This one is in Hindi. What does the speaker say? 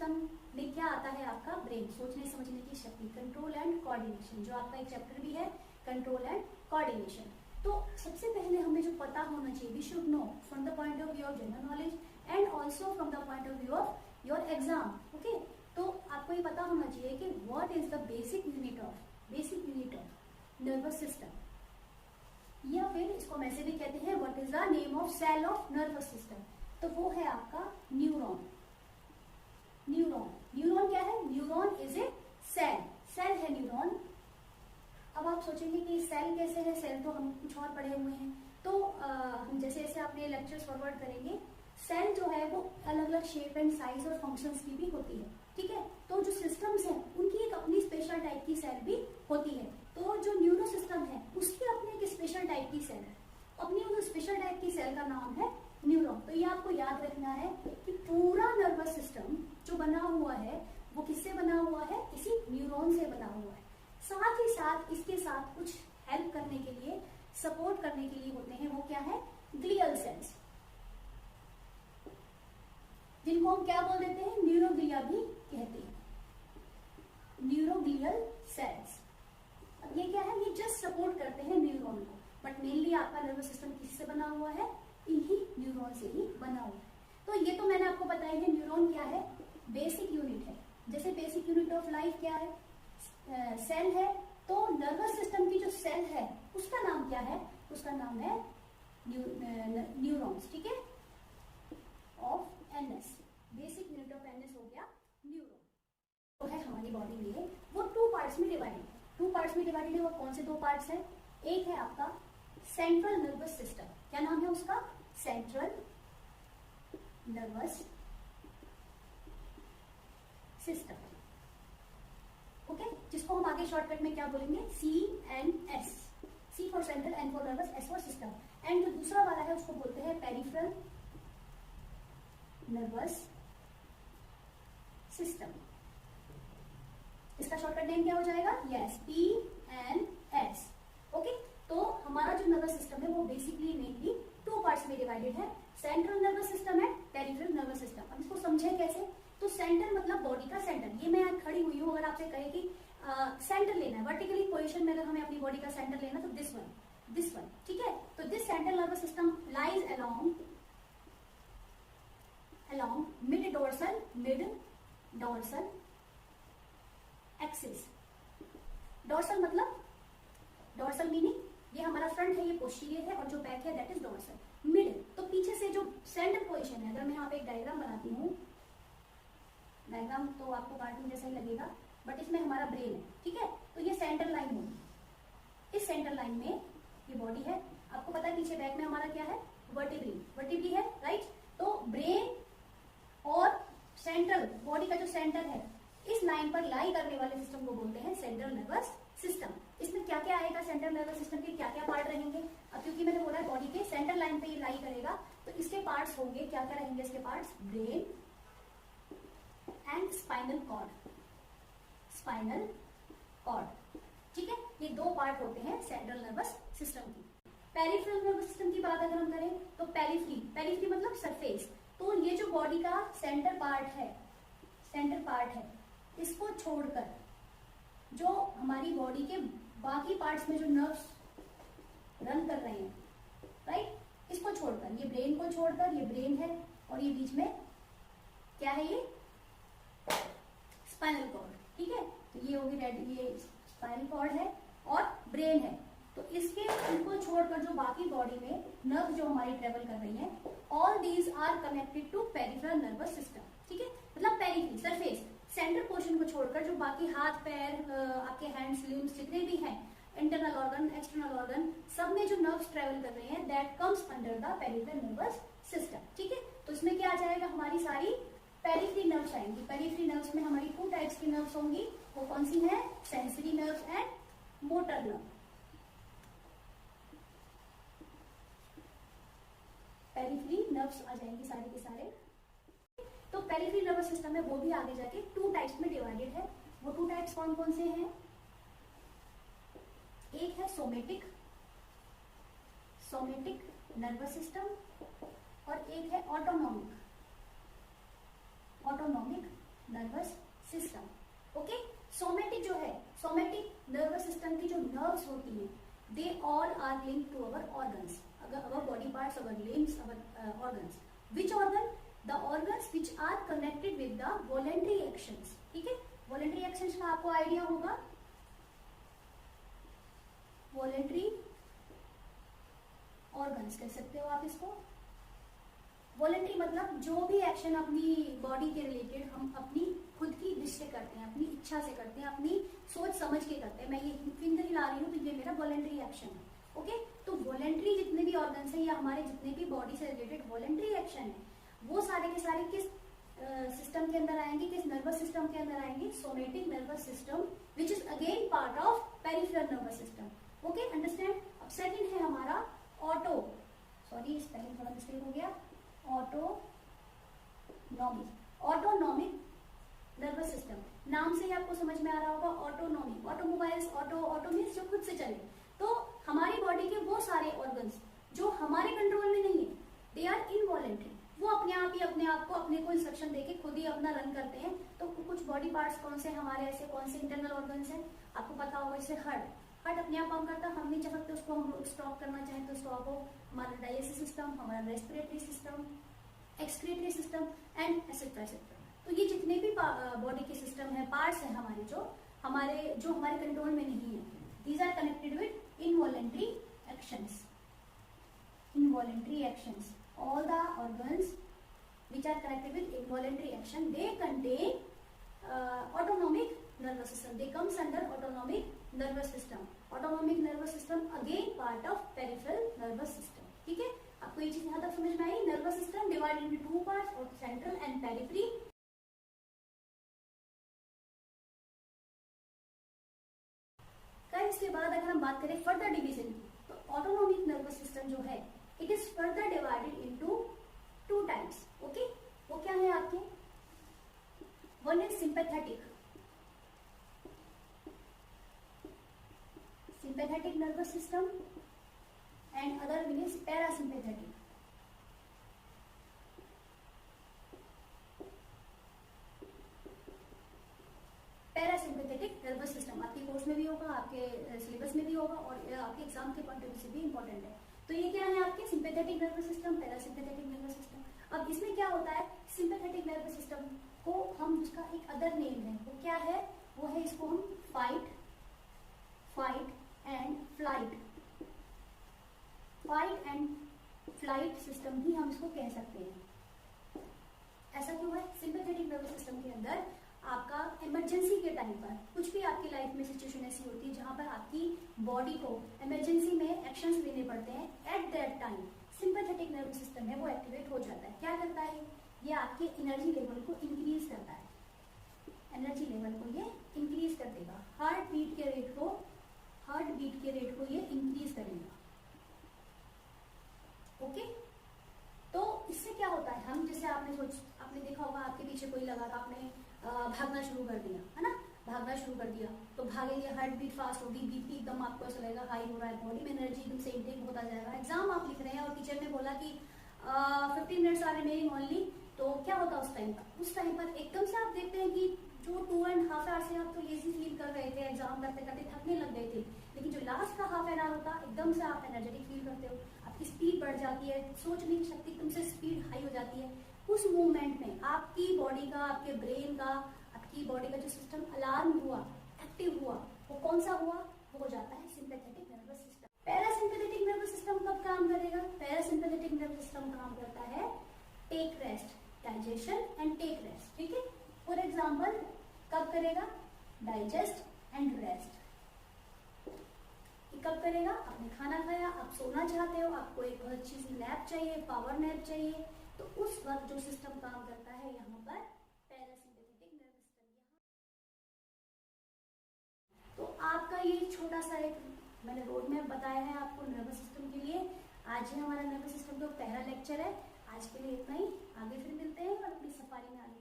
सिस्टम में क्या आता है आपका ब्रेन, सोचने समझने की शक्ति, कंट्रोल एंड कोऑर्डिनेशन, जो आपका एक चैप्टर भी है कंट्रोल एंड कोऑर्डिनेशन। तो सबसे पहले हमें जो पता होना चाहिए, we should know from the point of view of general knowledge and also from the point of view of your exam. Okay, तो आपको ये पता होना चाहिए कि what is the basic unit of nervous system, या फिर इसको हम ऐसे भी कहते हैं what is the name of cell of nervous system. तो वो है आपका न्यूरॉन। न्यूरॉन क्या है? न्यूरॉन इज ए सेल है न्यूरॉन। अब आप सोचेंगे कि सेल कैसे है, सेल तो हम कुछ और पढ़े हुए हैं। तो हम जैसे जैसे अपने लेक्चर्स फॉरवर्ड करेंगे, सेल जो है वो अलग अलग शेप एंड साइज और फंक्शंस की भी होती है, ठीक है। तो जो सिस्टम्स हैं उनकी एक अपनी स्पेशल टाइप की सेल भी होती है। तो जो न्यूरो सिस्टम है उसकी अपनी एक स्पेशल टाइप की सेल है, अपनी उस स्पेशल टाइप की सेल का नाम है न्यूरॉन। तो ये आपको याद रखना है कि पूरा नर्वस सिस्टम जो बना हुआ है वो किससे बना हुआ है? इसी न्यूरॉन से बना हुआ है। साथ ही साथ इसके साथ कुछ हेल्प करने के लिए, सपोर्ट करने के लिए होते हैं, वो क्या है? ग्लियल सेल्स, जिनको हम क्या बोल देते हैं? न्यूरोग्लिया भी कहते हैं, न्यूरोग्लियल सेल्स। अब ये क्या है? ये जस्ट सपोर्ट करते हैं न्यूरॉन को, बट मेनली आपका नर्वस सिस्टम किससे बना हुआ है? इन्हीं न्यूरॉन से ही बना हुआ है। तो ये तो मैंने आपको बताया है न्यूरॉन क्या है, बेसिक यूनिट है। जैसे बेसिक यूनिट ऑफ लाइफ क्या है? सेल है। तो नर्वस सिस्टम की जो सेल है उसका नाम क्या है? उसका नाम है न्यूरॉन्स, ठीक है, of NS. Basic unit of NS हो गया न्यूरॉन। तो है हमारी बॉडी में वो टू पार्ट्स में डिवाइडेड है। टू पार्ट्स में डिवाइडेड है। वो कौन से दो पार्ट्स हैं? एक है आपका सेंट्रल नर्वस सिस्टम, क्या नाम है उसका? सेंट्रल नर्वस सिस्टम, ओके, जिसको हम आगे शॉर्टकट में क्या बोलेंगे? CNS, C for central, N for nervous, S for system. And जो दूसरा वाला है उसको बोलते हैं पेरिफेरल नर्वस सिस्टम। इसका शॉर्टकट नेम क्या हो जाएगा? Yes, PNS, okay. तो हमारा जो नर्वस सिस्टम है वो बेसिकली मेनली टू पार्ट्स में डिवाइडेड है, central nervous system and peripheral nervous system. अब इसको समझें कैसे? तो सेंटर मतलब बॉडी का सेंटर। ये मैं यहाँ खड़ी हुई हूँ, अगर आपसे कहे कि सेंटर लेना है वर्टिकली पोजीशन में, अगर हमें अपनी बॉडी का सेंटर लेना तो दिस वन, ठीक है। तो this central nervous system lies along mid dorsal axis. Dorsal मतलब, डोर्सल मीनिंग ये हमारा फ्रंट है, ये पोस्टीरियर है, और जो बैक है दैट इज डोर्सल। मिड तो पीछे से जो सेंटर पोजीशन है। अगर मैं यहाँ पे एक डायग्राम बनाती हूँ, डायग्राम तो आपको कार्टून जैसा ही लगेगा, बट इसमें हमारा ब्रेन है, ठीक है। तो ये सेंटर लाइन होगी, इस सेंटर लाइन में ये बॉडी है। आपको पता है पीछे बैक में हमारा क्या है? वर्टिब्री है, राइट। तो ब्रेन और सेंट्रल बॉडी का जो सेंटर है, इस लाइन पर लाई करने वाले सिस्टम को बोलते हैं सेंट्रल नर्वस सिस्टम। इसमें क्या क्या आएगा? सेंट्रल नर्वस सिस्टम के क्या क्या पार्ट रहेंगे? अब क्योंकि मैंने बोला है बॉडी के सेंटर लाइन पे ये लाई करेगा, तो इसके पार्ट्स होंगे, क्या क्या रहेंगे इसके parts? Brain and spinal cord, ठीक है। ये दो पार्ट होते हैं सेंट्रल नर्वस सिस्टम की। पेरिफेरल नर्वस सिस्टम की बात अगर हम करें तो पेरिफ्री मतलब सरफेस। तो ये जो बॉडी का सेंटर पार्ट है, इसको छोड़कर जो हमारी बॉडी के बाकी पार्ट्स में जो नर्व्स रन कर रहे हैं, राइट, इसको छोड़कर, ये ब्रेन को छोड़कर, ये ब्रेन है और ये बीच में क्या है? ये स्पाइनल कॉर्ड, ठीक है। तो ये होगी रेड, ये स्पाइनल कॉर्ड है और ब्रेन है। तो इसके इनको छोड़कर जो बाकी बॉडी में नर्व जो हमारी ट्रेवल कर रही है, all these are connected to peripheral nervous system, ठीक है। मतलब पेरिफेरी सरफेस, सेंटर पोर्शन को छोड़कर जो बाकी हाथ पैर, आपके हैंड्स लिम्स जितने भी हैं, इंटरनल ऑर्गन एक्सटर्नल ऑर्गन, सब में जो नर्व्स ट्रेवल कर रहे हैं, that comes under the peripheral nervous system, ठीक है। तो इसमें क्या आ जाएगा? हमारी सारी पेरिफेरी नर्व्स आएंगी। पेरिफेरी नर्व्स में हमारी टू टाइप्स की नर्व्स होंगी, वो कौन सी है? Sensory nerves and motor nerve. Periphery nerves आ जाएंगे सारे के सारे। तो पेरिफेरी नर्वस सिस्टम में वो भी आगे जाके टू टाइप्स में डिवाइडेड है। वो टू टाइप्स कौन कौन से हैं? एक है सोमेटिक नर्वस सिस्टम और एक है autonomic nervous system. Okay, somatic जो है, सोमेटिक नर्वस सिस्टम की जो नर्व्स होती हैं, they all are link to our organs, our body parts, our limbs, our organs. Which organ? The organs which are connected with the voluntary actions. ठीक है, वॉलेंट्री एक्शंस का आपको आइडिया होगा, वॉलेंट्री ऑर्गन्स कह सकते हो आप इसको। वॉलेंट्री मतलब जो भी एक्शन अपनी बॉडी के रिलेटेड हम अपनी खुद की विश से करते हैं, अपनी इच्छा से करते हैं, अपनी सोच समझ के करते हैं। मैं ये फिंगर हिला रही हूँ तो ये मेरा वॉलेंट्री एक्शन है। ओके, तो वॉलेंट्री जितने भी ऑर्गन्स हैं या हमारे जितने भी बॉडी से रिलेटेड वॉलेंट्री एक्शन है, वो सारे के सारे किस सिस्टम के अंदर आएंगे, किस नर्वस सिस्टम के अंदर आएंगे? Somatic nervous system, which is again part of peripheral nervous system. Okay, understand. अब सेकंड है हमारा ऑटो, सॉरी स्पेलिंग थोड़ा मिस्टेक हो गया, ऑटोनॉमिक। ऑटोनॉमिक नर्वस सिस्टम, नाम से ही आपको समझ में आ रहा होगा, ऑटोनॉमिक। ऑटोमोबाइल्स, ऑटो मीन्स जो खुद से चले। तो हमारी बॉडी के वो सारे ऑर्गन्स जो हमारे कंट्रोल में नहीं है, दे आर इनवॉलेंट्री, वो अपने आप ही अपने आप को अपने को इंस्ट्रक्शन देके खुद ही अपना रन करते हैं। तो कुछ बॉडी पार्ट्स कौन से हमारे ऐसे कौन से इंटरनल ऑर्गन्स हैं, आपको पता होगा, जैसे हार्ट अपने आप काम करता है, हम नहीं चाह सकते उसको हम स्टॉप करना चाहें तो स्टॉप हो। हमारा डाइजेस्टिव सिस्टम, हमारा respiratory system, excretory system and etcetera etcetera. तो ये जितने भी बॉडी के सिस्टम है, पार्ट्स हैं हमारे, जो हमारे कंट्रोल में नहीं है, these are connected with involuntary actions. Involuntary actions, all the organs which are connected with involuntary action, they contain autonomic nervous system, they comes under autonomic nervous system. Autonomic nervous system again part of peripheral nervous system. ठीक है, आपको ये चीज यहाँ तक समझ में आई? Nervous system divided into two parts, और सेंट्रल एंड पेरिफेरी। इसके बाद अगर हम बात करें फर्दर डिवीजन की, तो ऑटोनॉमिक नर्वस सिस्टम जो है, it is further divided into two types. Okay, वो क्या है आपके? One is sympathetic, sympathetic nervous system, and other one is parasympathetic. Parasympathetic nervous system आपके कोर्स में भी होगा, आपके सिलेबस में भी होगा, और आपके एग्जाम के पॉइंट ऑफ व्यू से भी इंपॉर्टेंट है। तो ये क्या है आपके? Sympathetic nervous system, parasympathetic nervous system. अब इसमें क्या होता है, सिंपैथेटिक नर्वस सिस्टम को हम, उसका एक अदर नेम है, वो क्या है? वो है, इसको हम fight and flight, fight and flight system भी हम इसको कह सकते हैं। ऐसा क्यों है? सिंपैथेटिक नर्वस सिस्टम के अंदर आपका इमरजेंसी के टाइम पर, कुछ भी आपकी लाइफ में सिचुएशन ऐसी होती है जहां पर आपकी बॉडी को इमरजेंसी में एक्शंस लेने पड़ते हैं, at that time sympathetic nervous system है वो एक्टिवेट हो जाता है। क्या करता है? ये आपके एनर्जी लेवल को इंक्रीज करता है, एनर्जी लेवल को ये इंक्रीज कर देगा, हार्ट बीट के रेट को ये इंक्रीज करेगा। ओके, तो इससे क्या होता है, हम जैसे आपने देखा होगा, आपके पीछे कोई लगा था, आपने भागना शुरू कर दिया, है ना, भागना शुरू कर दिया, तो भागेंगे, हार्ट बीट फास्ट होगी, बीपी एकदम आपको ऐसा लगेगा हाई हो रहा है, बॉडी में एनर्जी एकदम से इंटेक होता जाएगा। एग्जाम आप लिख रहे हैं और टीचर ने बोला कि 15 मिनट्स आर रिमेनिंग ओनली, तो क्या होता है उस टाइम पर एकदम से आप देखते हैं कि जो 2.5 आवर से आप तो लेजी फील कर रहे थे, एग्जाम करते करते थकने लग गए थे, लेकिन जो लास्ट का हाफ एन आवर होता, एकदम से आप एनर्जेटिक फील करते हो, आपकी स्पीड बढ़ जाती है, सोचने की शक्ति एकदम से स्पीड हाई हो जाती है। उस मूवमेंट में आपकी बॉडी का, आपके ब्रेन का, आपकी बॉडी का जो सिस्टम अलार्म हुआ, एक्टिव हुआ, वो कौन सा हुआ? वो हो जाता है sympathetic nervous system. Parasympathetic nervous system कब काम करेगा? पैरासिम्पैथेटिक नर्वस सिस्टम काम करता है take rest, digestion and take rest. ठीक है, फॉर एग्जाम्पल कब करेगा? Digest and rest. कब करेगा? आपने खाना खाया, आप सोना चाहते हो, आपको एक अच्छी सी नैप चाहिए, पावर नैप चाहिए, तो उस वक्त जो सिस्टम काम करता है यहाँ पर पैरासिम्पैथेटिक नर्वस सिस्टम। तो आपका ये छोटा सा एक मैंने रोड मैप बताया है आपको नर्वस सिस्टम के लिए। आज ही हमारा नर्वस सिस्टम का पहला लेक्चर है। आज के लिए इतना ही, आगे फिर मिलते हैं और अपनी सफारी में आगे